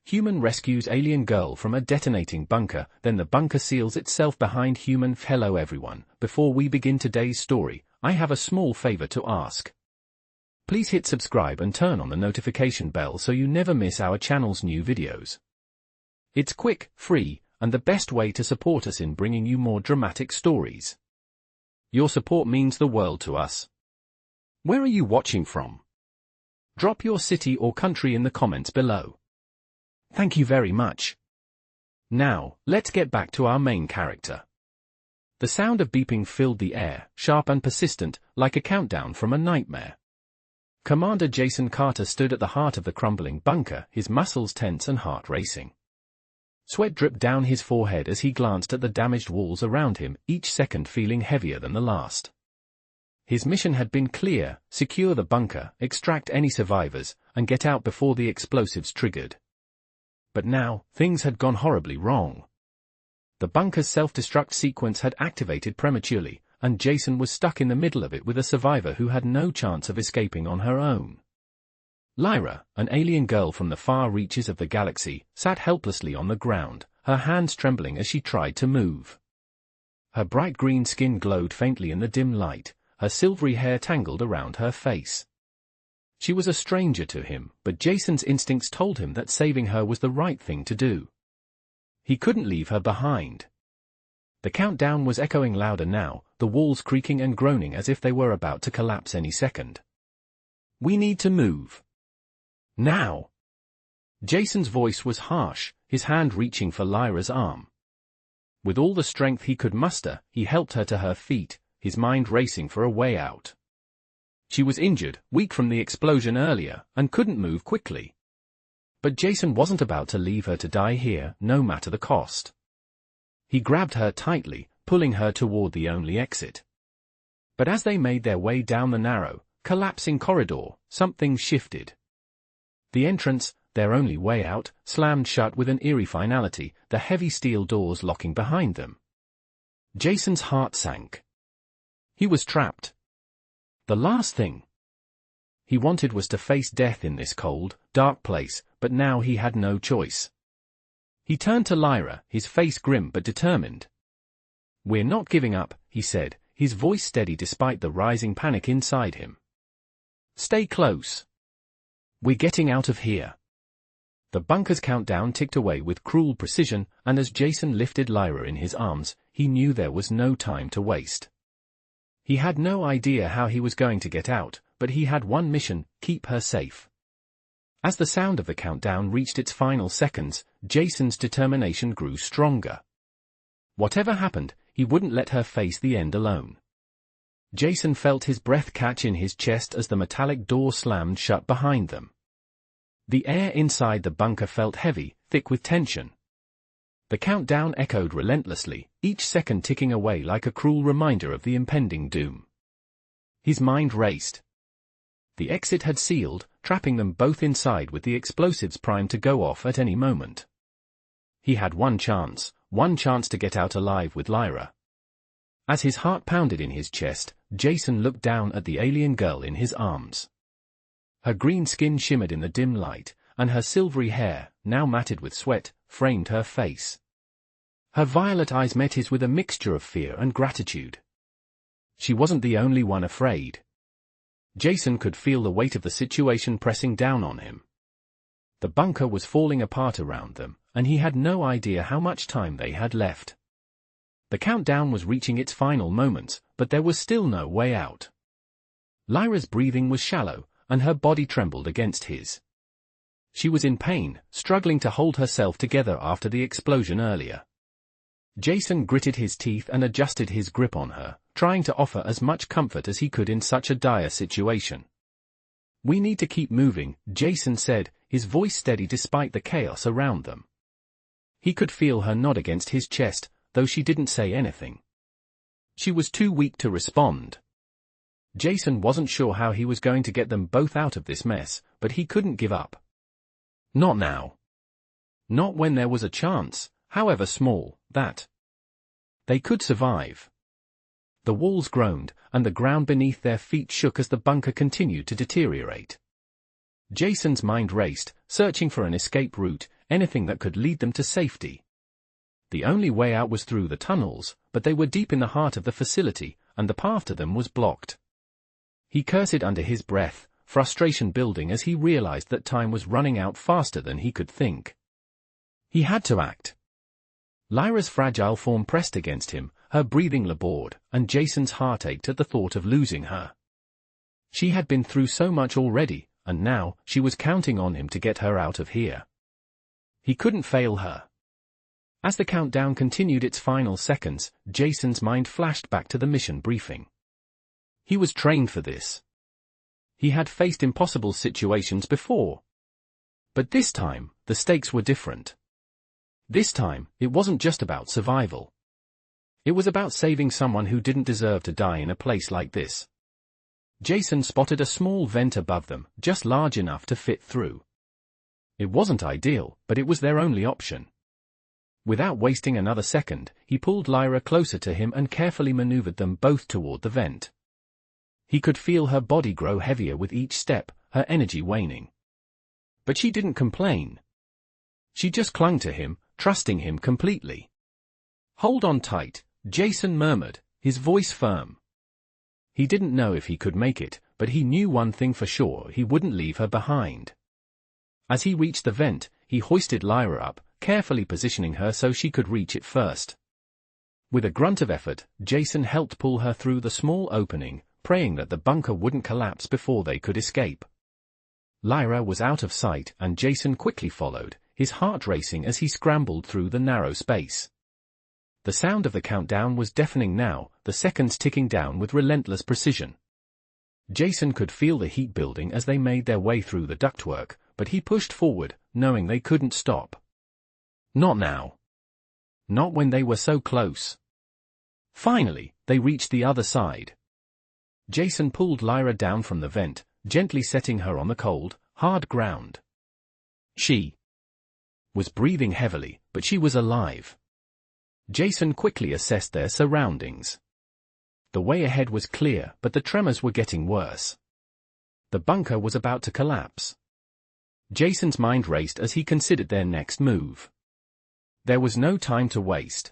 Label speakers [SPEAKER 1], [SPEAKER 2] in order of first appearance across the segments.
[SPEAKER 1] Human rescues alien girl from a detonating bunker, then the bunker seals itself behind human. Hello everyone, before we begin today's story, I have a small favor to ask. Please hit subscribe and turn on the notification bell so you never miss our channel's new videos. It's quick, free, and the best way to support us in bringing you more dramatic stories. Your support means the world to us. Where are you watching from? Drop your city or country in the comments below. Thank you very much. Now, let's get back to our main character. The sound of beeping filled the air, sharp and persistent, like a countdown from a nightmare. Commander Jason Carter stood at the heart of the crumbling bunker, his muscles tense and heart racing. Sweat dripped down his forehead as he glanced at the damaged walls around him, each second feeling heavier than the last. His mission had been clear: secure the bunker, extract any survivors, and get out before the explosives triggered. But now, things had gone horribly wrong. The bunker's self-destruct sequence had activated prematurely, and Jason was stuck in the middle of it with a survivor who had no chance of escaping on her own. Lyra, an alien girl from the far reaches of the galaxy, sat helplessly on the ground, her hands trembling as she tried to move. Her bright green skin glowed faintly in the dim light, her silvery hair tangled around her face. She was a stranger to him, but Jason's instincts told him that saving her was the right thing to do. He couldn't leave her behind. The countdown was echoing louder now, the walls creaking and groaning as if they were about to collapse any second. We need to move. Now! Jason's voice was harsh, his hand reaching for Lyra's arm. With all the strength he could muster, he helped her to her feet, his mind racing for a way out. She was injured, weak from the explosion earlier, and couldn't move quickly. But Jason wasn't about to leave her to die here, no matter the cost. He grabbed her tightly, pulling her toward the only exit. But as they made their way down the narrow, collapsing corridor, something shifted. The entrance, their only way out, slammed shut with an eerie finality, the heavy steel doors locking behind them. Jason's heart sank. He was trapped. The last thing he wanted was to face death in this cold, dark place, but now he had no choice. He turned to Lyra, his face grim but determined. "We're not giving up," he said, his voice steady despite the rising panic inside him. "Stay close. We're getting out of here." The bunker's countdown ticked away with cruel precision, and as Jason lifted Lyra in his arms, he knew there was no time to waste. He had no idea how he was going to get out, but he had one mission: keep her safe. As the sound of the countdown reached its final seconds, Jason's determination grew stronger. Whatever happened, he wouldn't let her face the end alone. Jason felt his breath catch in his chest as the metallic door slammed shut behind them. The air inside the bunker felt heavy, thick with tension. The countdown echoed relentlessly, each second ticking away like a cruel reminder of the impending doom. His mind raced. The exit had sealed, trapping them both inside with the explosives primed to go off at any moment. He had one chance to get out alive with Lyra. As his heart pounded in his chest, Jason looked down at the alien girl in his arms. Her green skin shimmered in the dim light, and her silvery hair, now matted with sweat, framed her face. Her violet eyes met his with a mixture of fear and gratitude. She wasn't the only one afraid. Jason could feel the weight of the situation pressing down on him. The bunker was falling apart around them, and he had no idea how much time they had left. The countdown was reaching its final moments, but there was still no way out. Lyra's breathing was shallow, and her body trembled against his. She was in pain, struggling to hold herself together after the explosion earlier. Jason gritted his teeth and adjusted his grip on her, trying to offer as much comfort as he could in such a dire situation. "We need to keep moving," Jason said, his voice steady despite the chaos around them. He could feel her nod against his chest, though she didn't say anything. She was too weak to respond. Jason wasn't sure how he was going to get them both out of this mess, but he couldn't give up. Not now. Not when there was a chance, however small, that they could survive. The walls groaned, and the ground beneath their feet shook as the bunker continued to deteriorate. Jason's mind raced, searching for an escape route, anything that could lead them to safety. The only way out was through the tunnels, but they were deep in the heart of the facility, and the path to them was blocked. He cursed under his breath, frustration building as he realized that time was running out faster than he could think. He had to act. Lyra's fragile form pressed against him, her breathing labored, and Jason's heart ached at the thought of losing her. She had been through so much already, and now, she was counting on him to get her out of here. He couldn't fail her. As the countdown continued its final seconds, Jason's mind flashed back to the mission briefing. He was trained for this. He had faced impossible situations before. But this time, the stakes were different. This time, it wasn't just about survival. It was about saving someone who didn't deserve to die in a place like this. Jason spotted a small vent above them, just large enough to fit through. It wasn't ideal, but it was their only option. Without wasting another second, he pulled Lyra closer to him and carefully maneuvered them both toward the vent. He could feel her body grow heavier with each step, her energy waning. But she didn't complain. She just clung to him, trusting him completely. "Hold on tight," Jason murmured, his voice firm. He didn't know if he could make it, but he knew one thing for sure: he wouldn't leave her behind. As he reached the vent, he hoisted Lyra up, carefully positioning her so she could reach it first. With a grunt of effort, Jason helped pull her through the small opening, praying that the bunker wouldn't collapse before they could escape. Lyra was out of sight, and Jason quickly followed, his heart racing as he scrambled through the narrow space. The sound of the countdown was deafening now, the seconds ticking down with relentless precision. Jason could feel the heat building as they made their way through the ductwork, but he pushed forward, knowing they couldn't stop. Not now. Not when they were so close. Finally, they reached the other side. Jason pulled Lyra down from the vent, gently setting her on the cold, hard ground. She was breathing heavily, but she was alive. Jason quickly assessed their surroundings. The way ahead was clear, but the tremors were getting worse. The bunker was about to collapse. Jason's mind raced as he considered their next move. There was no time to waste.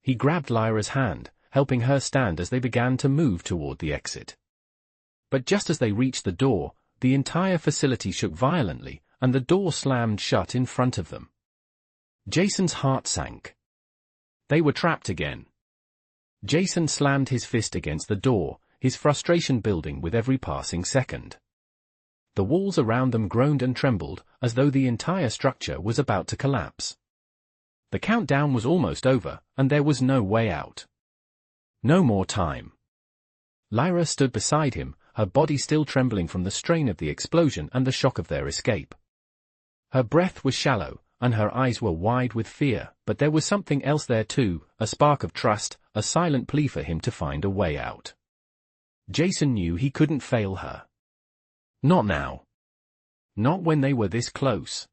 [SPEAKER 1] He grabbed Lyra's hand, helping her stand as they began to move toward the exit. But just as they reached the door, the entire facility shook violently, and the door slammed shut in front of them. Jason's heart sank. They were trapped again. Jason slammed his fist against the door, his frustration building with every passing second. The walls around them groaned and trembled, as though the entire structure was about to collapse. The countdown was almost over, and there was no way out. No more time. Lyra stood beside him, her body still trembling from the strain of the explosion and the shock of their escape. Her breath was shallow, and her eyes were wide with fear, but there was something else there too, a spark of trust, a silent plea for him to find a way out. Jason knew he couldn't fail her. Not now. Not when they were this close.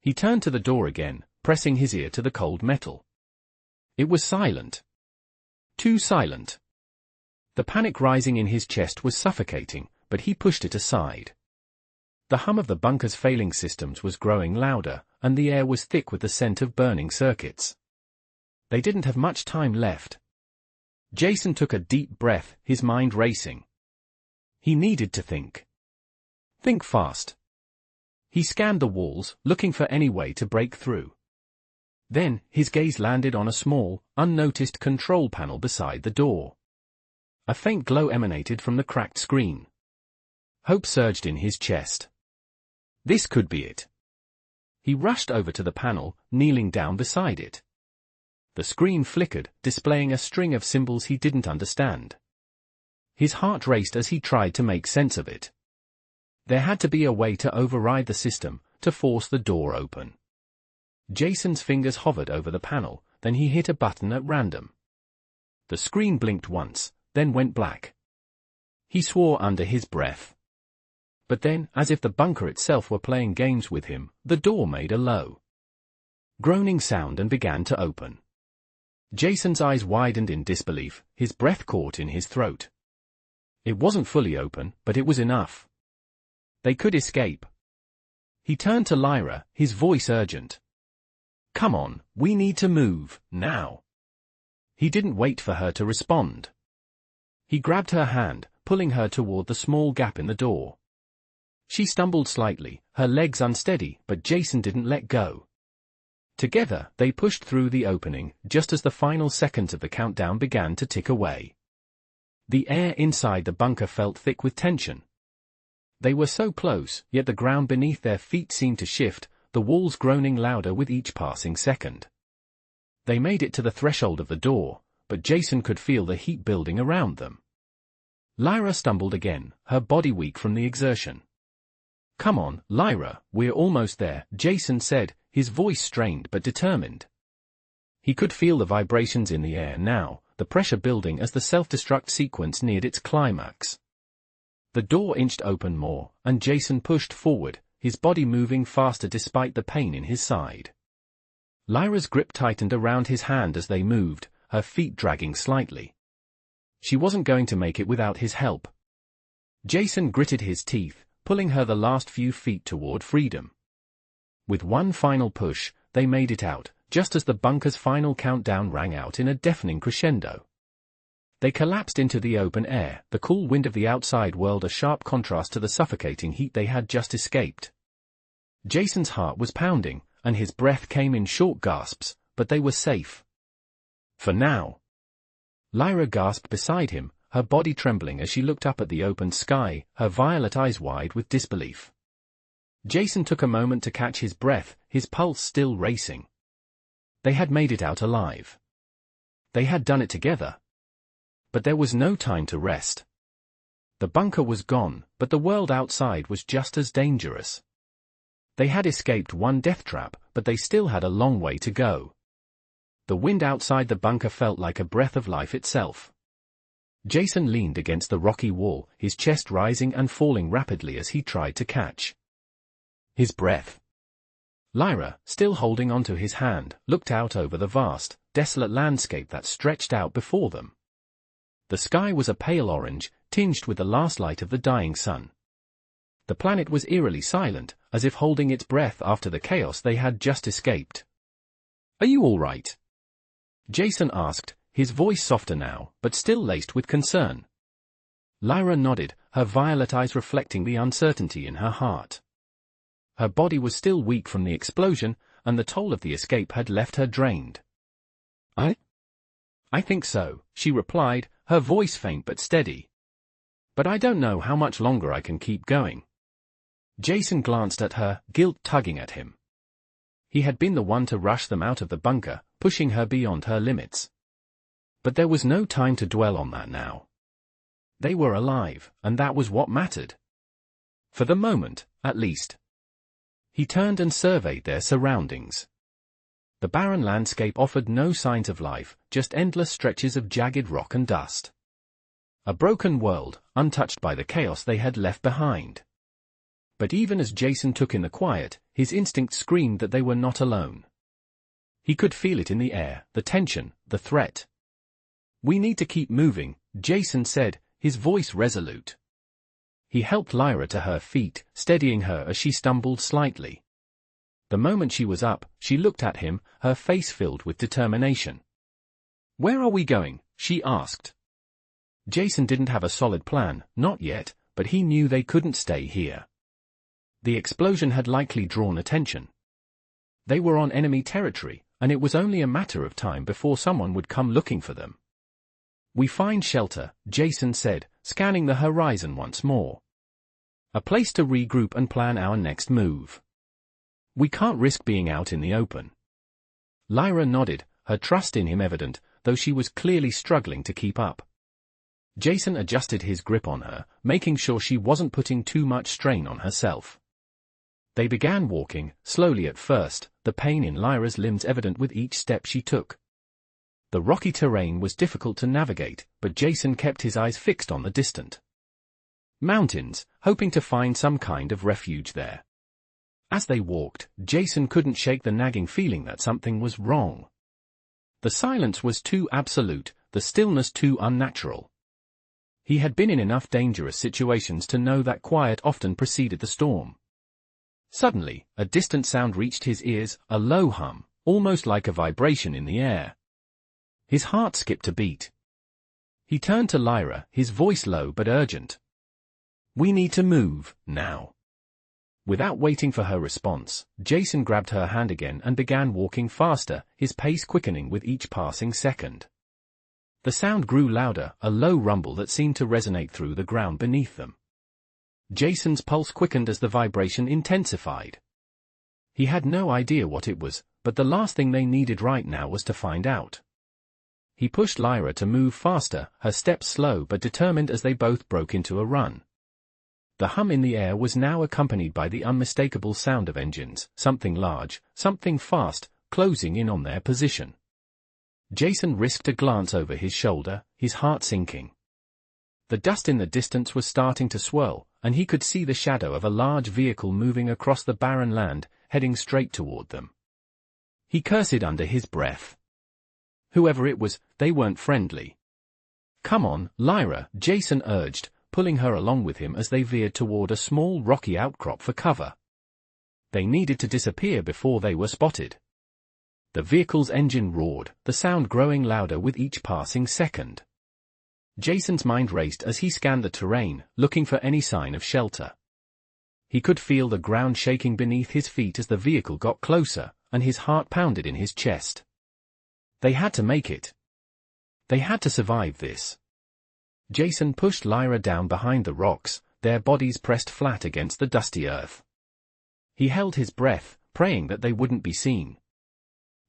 [SPEAKER 1] He turned to the door again, pressing his ear to the cold metal. It was silent. Too silent. The panic rising in his chest was suffocating, but he pushed it aside. The hum of the bunker's failing systems was growing louder, and the air was thick with the scent of burning circuits. They didn't have much time left. Jason took a deep breath, his mind racing. He needed to think. Think fast. He scanned the walls, looking for any way to break through. Then, his gaze landed on a small, unnoticed control panel beside the door. A faint glow emanated from the cracked screen. Hope surged in his chest. This could be it. He rushed over to the panel, kneeling down beside it. The screen flickered, displaying a string of symbols he didn't understand. His heart raced as he tried to make sense of it. There had to be a way to override the system, to force the door open. Jason's fingers hovered over the panel, then he hit a button at random. The screen blinked once, then went black. He swore under his breath. But then, as if the bunker itself were playing games with him, the door made a low, groaning sound and began to open. Jason's eyes widened in disbelief, his breath caught in his throat. It wasn't fully open, but it was enough. They could escape. He turned to Lyra, his voice urgent. "Come on, we need to move, now." He didn't wait for her to respond. He grabbed her hand, pulling her toward the small gap in the door. She stumbled slightly, her legs unsteady, but Jason didn't let go. Together, they pushed through the opening, just as the final seconds of the countdown began to tick away. The air inside the bunker felt thick with tension. They were so close, yet the ground beneath their feet seemed to shift, the walls groaning louder with each passing second. They made it to the threshold of the door, but Jason could feel the heat building around them. Lyra stumbled again, her body weak from the exertion. "Come on, Lyra, we're almost there," Jason said, his voice strained but determined. He could feel the vibrations in the air now, the pressure building as the self-destruct sequence neared its climax. The door inched open more, and Jason pushed forward, his body moving faster despite the pain in his side. Lyra's grip tightened around his hand as they moved, her feet dragging slightly. She wasn't going to make it without his help. Jason gritted his teeth, pulling her the last few feet toward freedom. With one final push, they made it out, just as the bunker's final countdown rang out in a deafening crescendo. They collapsed into the open air, the cool wind of the outside world a sharp contrast to the suffocating heat they had just escaped. Jason's heart was pounding, and his breath came in short gasps, but they were safe. For now. Lyra gasped beside him, her body trembling as she looked up at the open sky, her violet eyes wide with disbelief. Jason took a moment to catch his breath, his pulse still racing. They had made it out alive. They had done it together. But there was no time to rest. The bunker was gone, but the world outside was just as dangerous. They had escaped one death trap, but they still had a long way to go. The wind outside the bunker felt like a breath of life itself. Jason leaned against the rocky wall, his chest rising and falling rapidly as he tried to catch his breath. Lyra, still holding onto his hand, looked out over the vast, desolate landscape that stretched out before them. The sky was a pale orange, tinged with the last light of the dying sun. The planet was eerily silent, as if holding its breath after the chaos they had just escaped. "Are you all right?" Jason asked, his voice softer now, but still laced with concern. Lyra nodded, her violet eyes reflecting the uncertainty in her heart. Her body was still weak from the explosion, and the toll of the escape had left her drained. I think so," she replied, her voice faint but steady. "But I don't know how much longer I can keep going." Jason glanced at her, guilt tugging at him. He had been the one to rush them out of the bunker, pushing her beyond her limits. But there was no time to dwell on that now. They were alive, and that was what mattered. For the moment, at least. He turned and surveyed their surroundings. The barren landscape offered no signs of life, just endless stretches of jagged rock and dust. A broken world, untouched by the chaos they had left behind. But even as Jason took in the quiet, his instinct screamed that they were not alone. He could feel it in the air, the tension, the threat. "We need to keep moving," Jason said, his voice resolute. He helped Lyra to her feet, steadying her as she stumbled slightly. The moment she was up, she looked at him, her face filled with determination. "Where are we going?" she asked. Jason didn't have a solid plan, not yet, but he knew they couldn't stay here. The explosion had likely drawn attention. They were on enemy territory, and it was only a matter of time before someone would come looking for them. "We find shelter," Jason said, scanning the horizon once more. "A place to regroup and plan our next move. We can't risk being out in the open." Lyra nodded, her trust in him evident, though she was clearly struggling to keep up. Jason adjusted his grip on her, making sure she wasn't putting too much strain on herself. They began walking, slowly at first, the pain in Lyra's limbs evident with each step she took. The rocky terrain was difficult to navigate, but Jason kept his eyes fixed on the distant mountains, hoping to find some kind of refuge there. As they walked, Jason couldn't shake the nagging feeling that something was wrong. The silence was too absolute, the stillness too unnatural. He had been in enough dangerous situations to know that quiet often preceded the storm. Suddenly, a distant sound reached his ears, a low hum, almost like a vibration in the air. His heart skipped a beat. He turned to Lyra, his voice low but urgent. "We need to move, now." Without waiting for her response, Jason grabbed her hand again and began walking faster, his pace quickening with each passing second. The sound grew louder, a low rumble that seemed to resonate through the ground beneath them. Jason's pulse quickened as the vibration intensified. He had no idea what it was, but the last thing they needed right now was to find out. He pushed Lyra to move faster, her steps slow but determined as they both broke into a run. The hum in the air was now accompanied by the unmistakable sound of engines, something large, something fast, closing in on their position. Jason risked a glance over his shoulder, his heart sinking. The dust in the distance was starting to swirl, and he could see the shadow of a large vehicle moving across the barren land, heading straight toward them. He cursed under his breath. Whoever it was, they weren't friendly. "Come on, Lyra," Jason urged, pulling her along with him as they veered toward a small rocky outcrop for cover. They needed to disappear before they were spotted. The vehicle's engine roared, the sound growing louder with each passing second. Jason's mind raced as he scanned the terrain, looking for any sign of shelter. He could feel the ground shaking beneath his feet as the vehicle got closer, and his heart pounded in his chest. They had to make it. They had to survive this. Jason pushed Lyra down behind the rocks, their bodies pressed flat against the dusty earth. He held his breath, praying that they wouldn't be seen.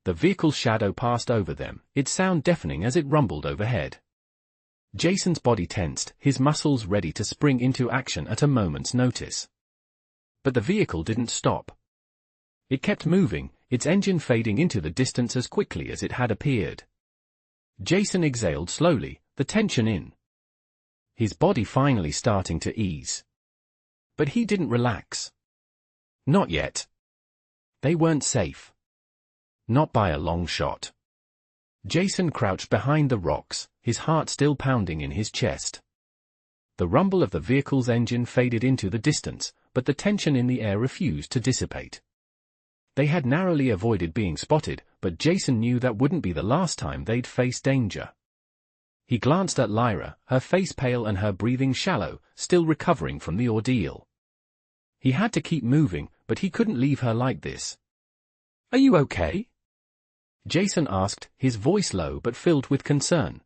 [SPEAKER 1] The vehicle's shadow passed over them, its sound deafening as it rumbled overhead. Jason's body tensed, his muscles ready to spring into action at a moment's notice. But the vehicle didn't stop. It kept moving, its engine fading into the distance as quickly as it had appeared. Jason exhaled slowly, the tension in his body finally starting to ease. But he didn't relax. Not yet. They weren't safe. Not by a long shot. Jason crouched behind the rocks, his heart still pounding in his chest. The rumble of the vehicle's engine faded into the distance, but the tension in the air refused to dissipate. They had narrowly avoided being spotted, but Jason knew that wouldn't be the last time they'd face danger. He glanced at Lyra, her face pale and her breathing shallow, still recovering from the ordeal. He had to keep moving, but he couldn't leave her like this. "Are you okay?" Jason asked, his voice low but filled with concern.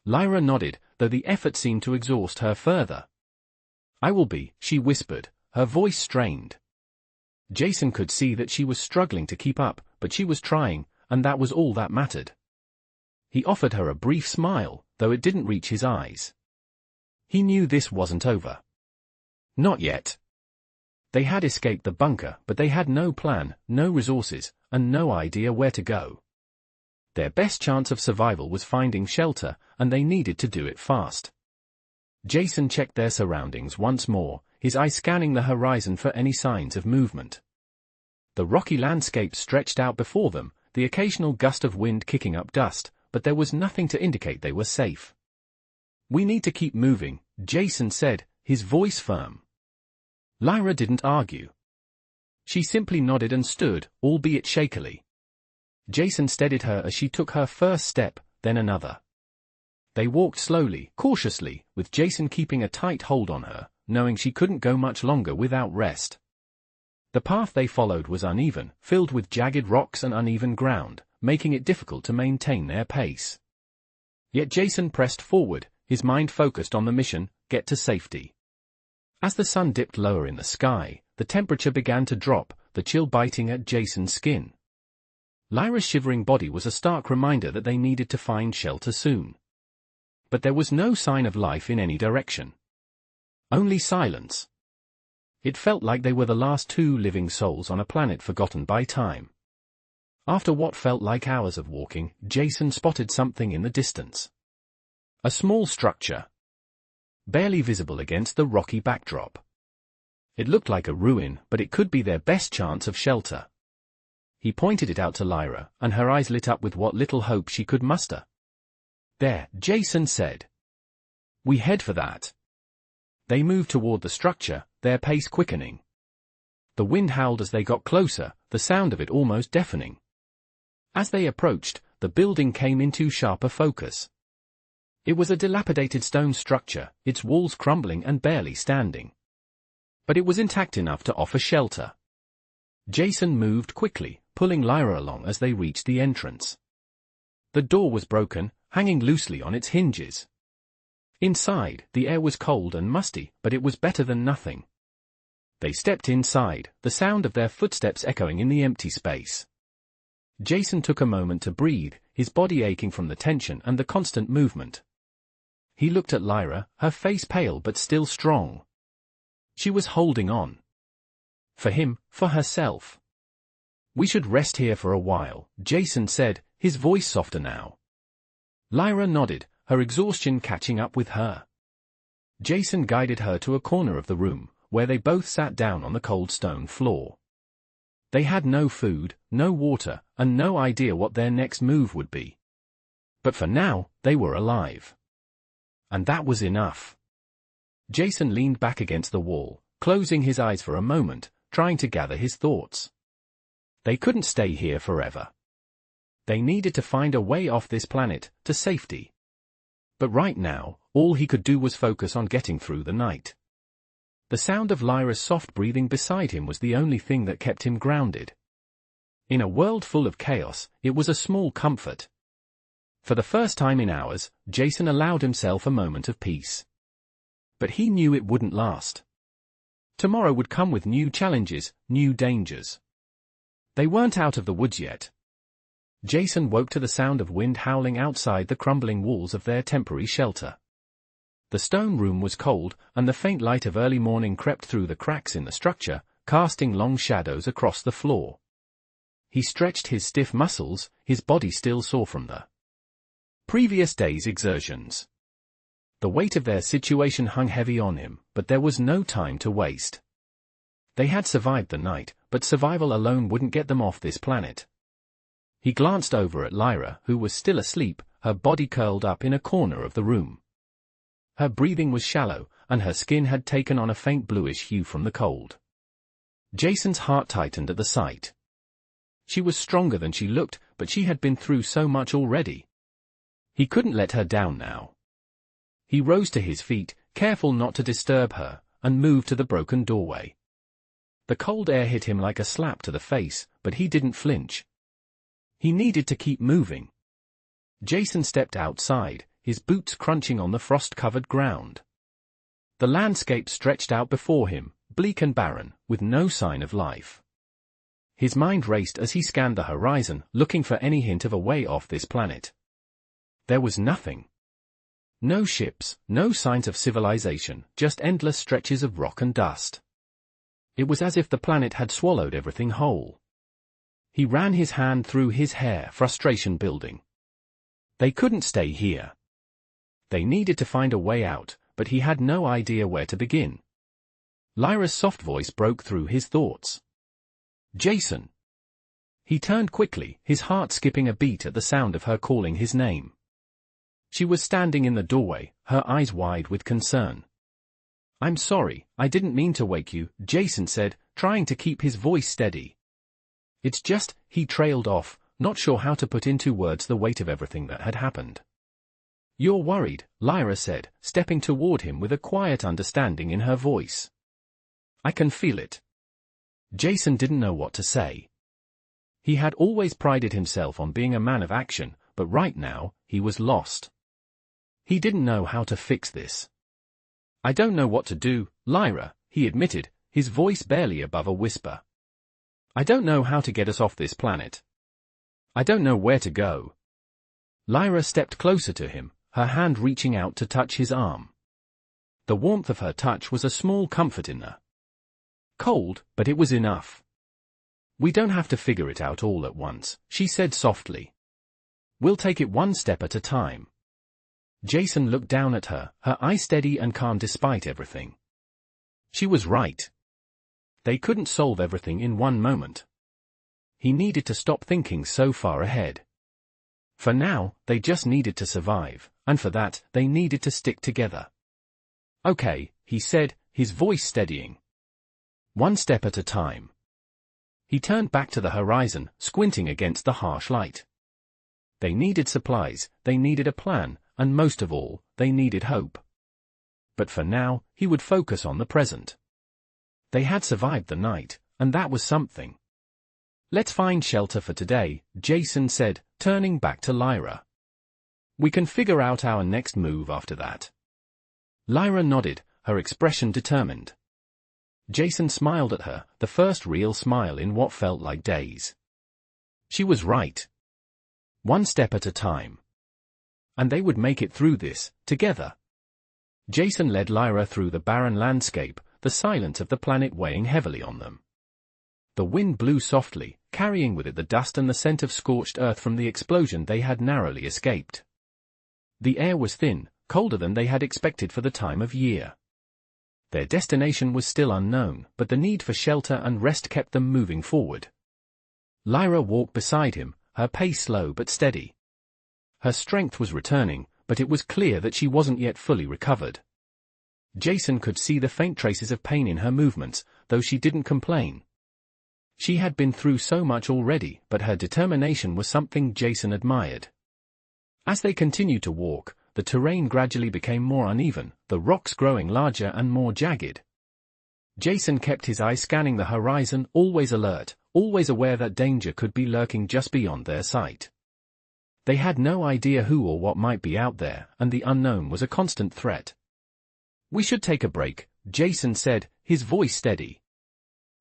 [SPEAKER 1] Lyra nodded, though the effort seemed to exhaust her further. "I will be," she whispered, her voice strained. Jason could see that she was struggling to keep up, but she was trying, and that was all that mattered. He offered her a brief smile, though it didn't reach his eyes. He knew this wasn't over. Not yet. They had escaped the bunker, but they had no plan, no resources, and no idea where to go. Their best chance of survival was finding shelter, and they needed to do it fast. Jason checked their surroundings once more, his eyes scanning the horizon for any signs of movement. The rocky landscape stretched out before them, the occasional gust of wind kicking up dust, but there was nothing to indicate they were safe. "We need to keep moving," Jason said, his voice firm. Lyra didn't argue. She simply nodded and stood, albeit shakily. Jason steadied her as she took her first step, then another. They walked slowly, cautiously, with Jason keeping a tight hold on her, knowing she couldn't go much longer without rest. The path they followed was uneven, filled with jagged rocks and uneven ground, making it difficult to maintain their pace. Yet Jason pressed forward, his mind focused on the mission, get to safety. As the sun dipped lower in the sky, the temperature began to drop, the chill biting at Jason's skin. Lyra's shivering body was a stark reminder that they needed to find shelter soon. But there was no sign of life in any direction. Only silence. It felt like they were the last two living souls on a planet forgotten by time. After what felt like hours of walking, Jason spotted something in the distance. A small structure. Barely visible against the rocky backdrop. It looked like a ruin, but it could be their best chance of shelter. He pointed it out to Lyra, and her eyes lit up with what little hope she could muster. "There," Jason said. "We head for that." They moved toward the structure, their pace quickening. The wind howled as they got closer, the sound of it almost deafening. As they approached, the building came into sharper focus. It was a dilapidated stone structure, its walls crumbling and barely standing. But it was intact enough to offer shelter. Jason moved quickly, pulling Lyra along as they reached the entrance. The door was broken, hanging loosely on its hinges. Inside, the air was cold and musty, but it was better than nothing. They stepped inside, the sound of their footsteps echoing in the empty space. Jason took a moment to breathe, his body aching from the tension and the constant movement. He looked at Lyra, her face pale but still strong. She was holding on. For him, for herself. "We should rest here for a while," Jason said, his voice softer now. Lyra nodded, her exhaustion catching up with her. Jason guided her to a corner of the room, where they both sat down on the cold stone floor. They had no food, no water, and no idea what their next move would be. But for now, they were alive. And that was enough. Jason leaned back against the wall, closing his eyes for a moment, trying to gather his thoughts. They couldn't stay here forever. They needed to find a way off this planet, to safety. But right now, all he could do was focus on getting through the night. The sound of Lyra's soft breathing beside him was the only thing that kept him grounded. In a world full of chaos, it was a small comfort. For the first time in hours, Jason allowed himself a moment of peace. But he knew it wouldn't last. Tomorrow would come with new challenges, new dangers. They weren't out of the woods yet. Jason woke to the sound of wind howling outside the crumbling walls of their temporary shelter. The stone room was cold, and the faint light of early morning crept through the cracks in the structure, casting long shadows across the floor. He stretched his stiff muscles, his body still sore from the previous day's exertions. The weight of their situation hung heavy on him, but there was no time to waste. They had survived the night, but survival alone wouldn't get them off this planet. He glanced over at Lyra, who was still asleep, her body curled up in a corner of the room. Her breathing was shallow, and her skin had taken on a faint bluish hue from the cold. Jason's heart tightened at the sight. She was stronger than she looked, but she had been through so much already. He couldn't let her down now. He rose to his feet, careful not to disturb her, and moved to the broken doorway. The cold air hit him like a slap to the face, but he didn't flinch. He needed to keep moving. Jason stepped outside, his boots crunching on the frost-covered ground. The landscape stretched out before him, bleak and barren, with no sign of life. His mind raced as he scanned the horizon, looking for any hint of a way off this planet. There was nothing. No ships, no signs of civilization, just endless stretches of rock and dust. It was as if the planet had swallowed everything whole. He ran his hand through his hair, frustration building. They couldn't stay here. They needed to find a way out, but he had no idea where to begin. Lyra's soft voice broke through his thoughts. "Jason." He turned quickly, his heart skipping a beat at the sound of her calling his name. She was standing in the doorway, her eyes wide with concern. "I'm sorry, I didn't mean to wake you," Jason said, trying to keep his voice steady. "It's just," he trailed off, not sure how to put into words the weight of everything that had happened. "You're worried," Lyra said, stepping toward him with a quiet understanding in her voice. "I can feel it." Jason didn't know what to say. He had always prided himself on being a man of action, but right now, he was lost. He didn't know how to fix this. "I don't know what to do, Lyra," he admitted, his voice barely above a whisper. "I don't know how to get us off this planet. I don't know where to go." Lyra stepped closer to him, her hand reaching out to touch his arm. The warmth of her touch was a small comfort in her. Cold, but it was enough. "We don't have to figure it out all at once," she said softly. "We'll take it one step at a time." Jason looked down at her, her eyes steady and calm despite everything. She was right. They couldn't solve everything in one moment. He needed to stop thinking so far ahead. For now, they just needed to survive, and for that, they needed to stick together. "Okay," he said, his voice steadying. one step at a time. He turned back to the horizon, squinting against the harsh light. They needed supplies, they needed a plan, and most of all, they needed hope. But for now, he would focus on the present. They had survived the night, and that was something. Let's find shelter for today, Jason said, turning back to Lyra. We can figure out our next move after that. Lyra nodded, her expression determined. Jason smiled at her, the first real smile in what felt like days. She was right. One step at a time. And they would make it through this, together. Jason led Lyra through the barren landscape, the silence of the planet weighing heavily on them. The wind blew softly, carrying with it the dust and the scent of scorched earth from the explosion they had narrowly escaped. The air was thin, colder than they had expected for the time of year. Their destination was still unknown, but the need for shelter and rest kept them moving forward. Lyra walked beside him, her pace slow but steady. Her strength was returning, but it was clear that she wasn't yet fully recovered. Jason could see the faint traces of pain in her movements, though she didn't complain. She had been through so much already, but her determination was something Jason admired. As they continued to walk, the terrain gradually became more uneven, the rocks growing larger and more jagged. Jason kept his eyes scanning the horizon, always alert, always aware that danger could be lurking just beyond their sight. They had no idea who or what might be out there, and the unknown was a constant threat. We should take a break, Jason said, his voice steady.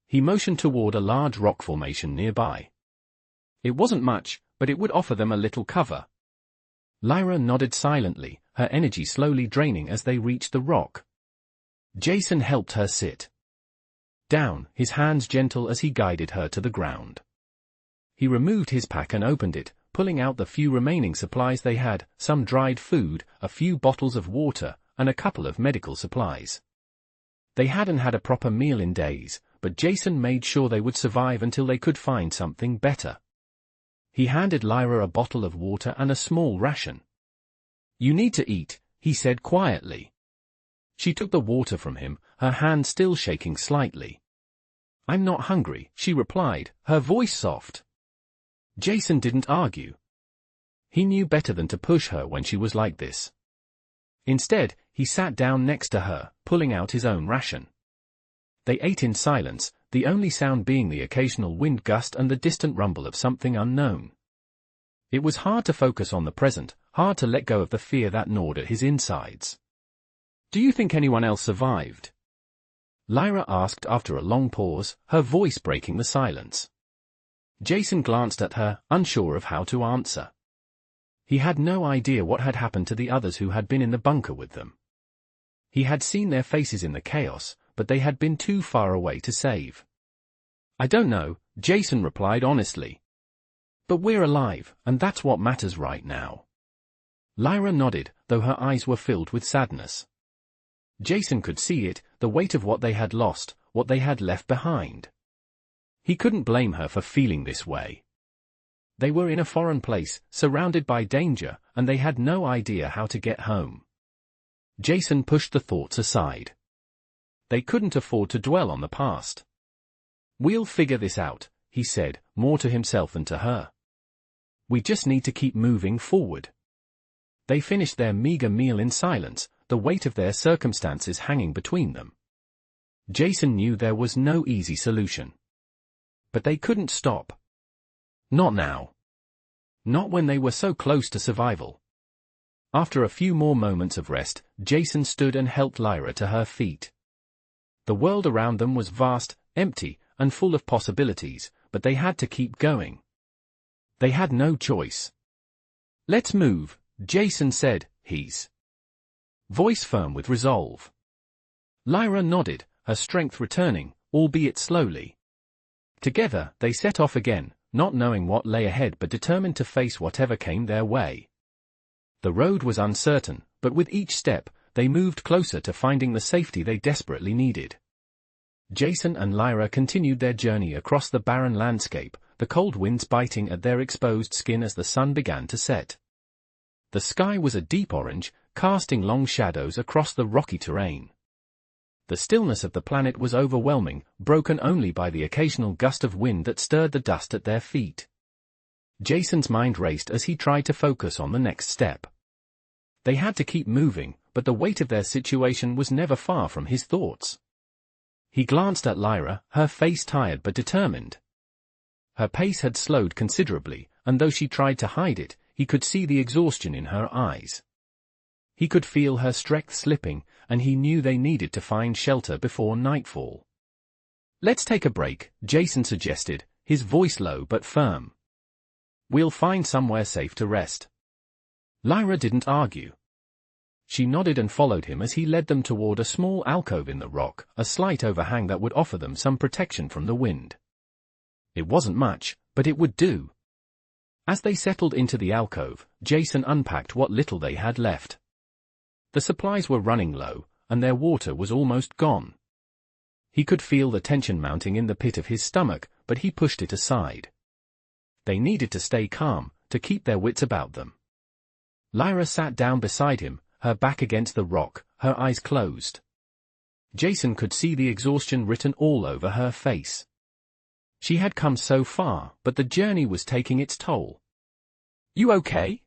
[SPEAKER 1] He motioned toward a large rock formation nearby. It wasn't much, but it would offer them a little cover. Lyra nodded silently, her energy slowly draining as they reached the rock. Jason helped her sit down, his hands gentle as he guided her to the ground. He removed his pack and opened it, pulling out the few remaining supplies they had, some dried food, a few bottles of water, and a couple of medical supplies. They hadn't had a proper meal in days, but Jason made sure they would survive until they could find something better. He handed Lyra a bottle of water and a small ration. You need to eat, he said quietly. She took the water from him, her hand still shaking slightly. I'm not hungry, she replied, her voice soft. Jason didn't argue. He knew better than to push her when she was like this. Instead, he sat down next to her, pulling out his own ration. They ate in silence, the only sound being the occasional wind gust and the distant rumble of something unknown. It was hard to focus on the present, hard to let go of the fear that gnawed at his insides. Do you think anyone else survived? Lyra asked after a long pause, her voice breaking the silence. Jason glanced at her, unsure of how to answer. He had no idea what had happened to the others who had been in the bunker with them. He had seen their faces in the chaos, but they had been too far away to save. I don't know, Jason replied honestly. But we're alive, and that's what matters right now. Lyra nodded, though her eyes were filled with sadness. Jason could see it, the weight of what they had lost, what they had left behind. He couldn't blame her for feeling this way. They were in a foreign place, surrounded by danger, and they had no idea how to get home. Jason pushed the thoughts aside. They couldn't afford to dwell on the past. We'll figure this out, he said, more to himself than to her. We just need to keep moving forward. They finished their meager meal in silence, the weight of their circumstances hanging between them. Jason knew there was no easy solution. But they couldn't stop. Not now. Not when they were so close to survival. After a few more moments of rest, Jason stood and helped Lyra to her feet. The world around them was vast, empty, and full of possibilities, but they had to keep going. They had no choice. Let's move, Jason said, his voice firm with resolve. Lyra nodded, her strength returning, albeit slowly. Together, they set off again, not knowing what lay ahead but determined to face whatever came their way. The road was uncertain, but with each step, they moved closer to finding the safety they desperately needed. Jason and Lyra continued their journey across the barren landscape, the cold winds biting at their exposed skin as the sun began to set. The sky was a deep orange, casting long shadows across the rocky terrain. The stillness of the planet was overwhelming, broken only by the occasional gust of wind that stirred the dust at their feet. Jason's mind raced as he tried to focus on the next step. They had to keep moving, but the weight of their situation was never far from his thoughts. He glanced at Lyra, her face tired but determined. Her pace had slowed considerably, and though she tried to hide it, he could see the exhaustion in her eyes. He could feel her strength slipping, and he knew they needed to find shelter before nightfall. "Let's take a break," Jason suggested, his voice low but firm. "We'll find somewhere safe to rest." Lyra didn't argue. She nodded and followed him as he led them toward a small alcove in the rock, a slight overhang that would offer them some protection from the wind. It wasn't much, but it would do. As they settled into the alcove, Jason unpacked what little they had left. The supplies were running low, and their water was almost gone. He could feel the tension mounting in the pit of his stomach, but he pushed it aside. They needed to stay calm, to keep their wits about them. Lyra sat down beside him, her back against the rock, her eyes closed. Jason could see the exhaustion written all over her face. She had come so far, but the journey was taking its toll. "You okay?"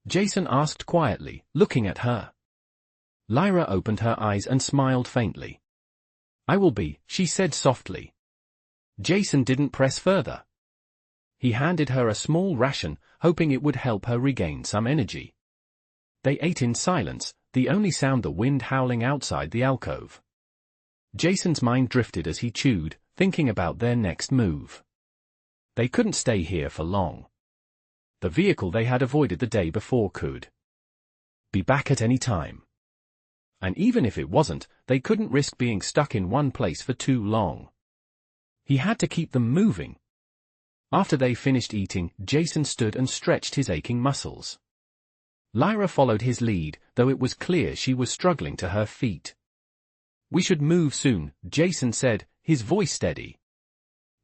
[SPEAKER 1] Jason asked quietly, looking at her. Lyra opened her eyes and smiled faintly. "I will be," she said softly. Jason didn't press further. He handed her a small ration, hoping it would help her regain some energy. They ate in silence, the only sound the wind howling outside the alcove. Jason's mind drifted as he chewed, thinking about their next move. They couldn't stay here for long. The vehicle they had avoided the day before could be back at any time. And even if it wasn't, they couldn't risk being stuck in one place for too long. He had to keep them moving. After they finished eating, Jason stood and stretched his aching muscles. Lyra followed his lead, though it was clear she was struggling to her feet. "We should move soon," Jason said, his voice steady.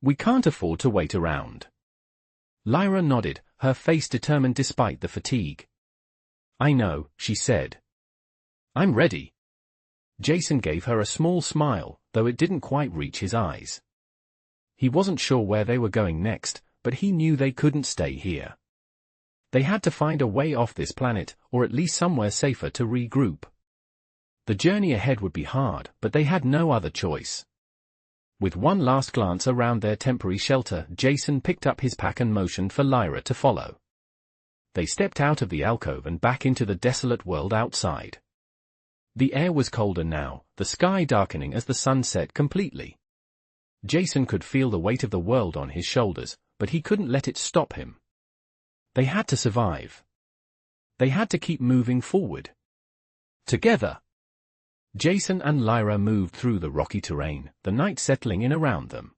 [SPEAKER 1] "We can't afford to wait around." Lyra nodded, her face determined despite the fatigue. "I know," she said. "I'm ready." Jason gave her a small smile, though it didn't quite reach his eyes. He wasn't sure where they were going next, but he knew they couldn't stay here. They had to find a way off this planet, or at least somewhere safer to regroup. The journey ahead would be hard, but they had no other choice. With one last glance around their temporary shelter, Jason picked up his pack and motioned for Lyra to follow. They stepped out of the alcove and back into the desolate world outside. The air was colder now, the sky darkening as the sun set completely. Jason could feel the weight of the world on his shoulders, but he couldn't let it stop him. They had to survive. They had to keep moving forward. Together. Jason and Lyra moved through the rocky terrain, the night settling in around them.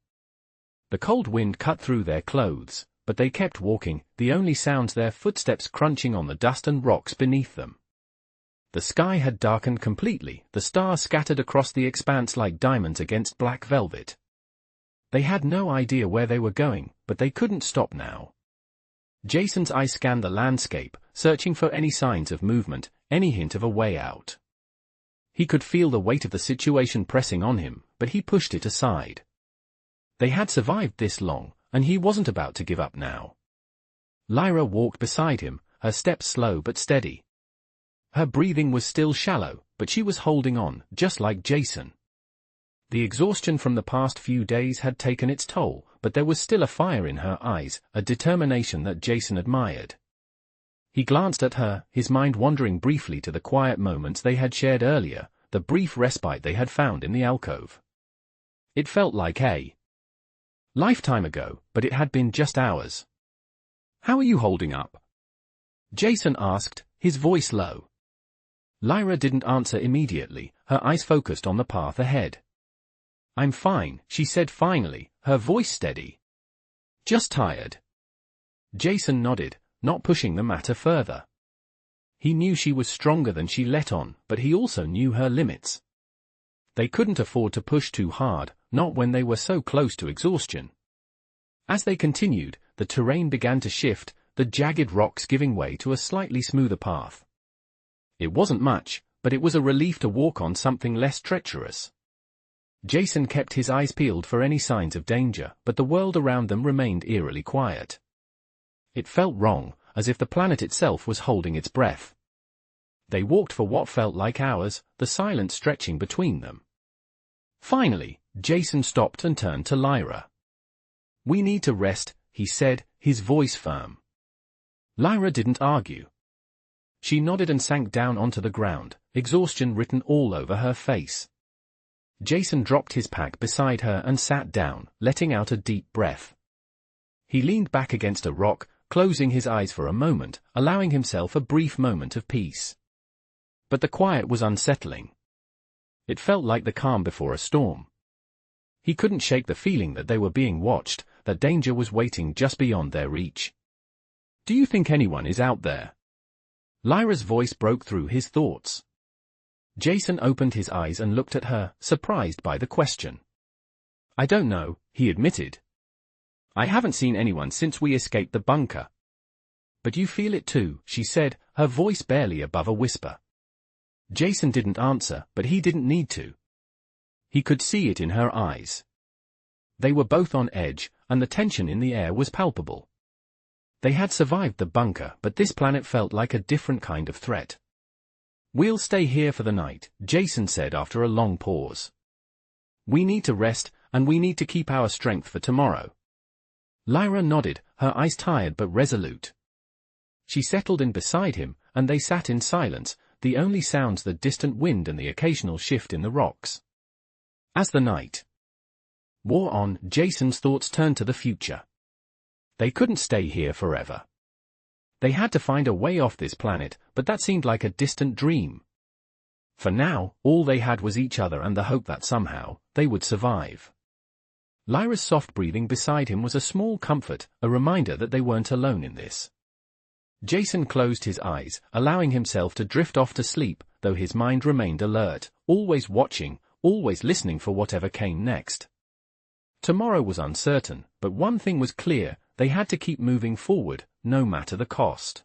[SPEAKER 1] The cold wind cut through their clothes, but they kept walking, the only sounds their footsteps crunching on the dust and rocks beneath them. The sky had darkened completely, the stars scattered across the expanse like diamonds against black velvet. They had no idea where they were going, but they couldn't stop now. Jason's eyes scanned the landscape, searching for any signs of movement, any hint of a way out. He could feel the weight of the situation pressing on him, but he pushed it aside. They had survived this long, and he wasn't about to give up now. Lyra walked beside him, her steps slow but steady. Her breathing was still shallow, but she was holding on, just like Jason. The exhaustion from the past few days had taken its toll, but there was still a fire in her eyes, a determination that Jason admired. He glanced at her, his mind wandering briefly to the quiet moments they had shared earlier, the brief respite they had found in the alcove. It felt like a lifetime ago, but it had been just hours. "How are you holding up?" Jason asked, his voice low. Lyra didn't answer immediately, her eyes focused on the path ahead. "I'm fine," she said finally, her voice steady. "Just tired." Jason nodded, not pushing the matter further. He knew she was stronger than she let on, but he also knew her limits. They couldn't afford to push too hard, not when they were so close to exhaustion. As they continued, the terrain began to shift, the jagged rocks giving way to a slightly smoother path. It wasn't much, but it was a relief to walk on something less treacherous. Jason kept his eyes peeled for any signs of danger, but the world around them remained eerily quiet. It felt wrong, as if the planet itself was holding its breath. They walked for what felt like hours, the silence stretching between them. Finally, Jason stopped and turned to Lyra. "We need to rest," he said, his voice firm. Lyra didn't argue. She nodded and sank down onto the ground, exhaustion written all over her face. Jason dropped his pack beside her and sat down, letting out a deep breath. He leaned back against a rock, closing his eyes for a moment, allowing himself a brief moment of peace. But the quiet was unsettling. It felt like the calm before a storm. He couldn't shake the feeling that they were being watched, that danger was waiting just beyond their reach. "Do you think anyone is out there?" Lyra's voice broke through his thoughts. Jason opened his eyes and looked at her, surprised by the question. "I don't know," he admitted. "I haven't seen anyone since we escaped the bunker." "But you feel it too," she said, her voice barely above a whisper. Jason didn't answer, but he didn't need to. He could see it in her eyes. They were both on edge, and the tension in the air was palpable. They had survived the bunker, but this planet felt like a different kind of threat. "We'll stay here for the night," Jason said after a long pause. "We need to rest, and we need to keep our strength for tomorrow." Lyra nodded, her eyes tired but resolute. She settled in beside him, and they sat in silence, the only sounds the distant wind and the occasional shift in the rocks. As the night wore on, Jason's thoughts turned to the future. They couldn't stay here forever. They had to find a way off this planet, but that seemed like a distant dream. For now, all they had was each other and the hope that somehow, they would survive. Lyra's soft breathing beside him was a small comfort, a reminder that they weren't alone in this. Jason closed his eyes, allowing himself to drift off to sleep, though his mind remained alert, always watching, always listening for whatever came next. Tomorrow was uncertain, but one thing was clear: they had to keep moving forward, no matter the cost.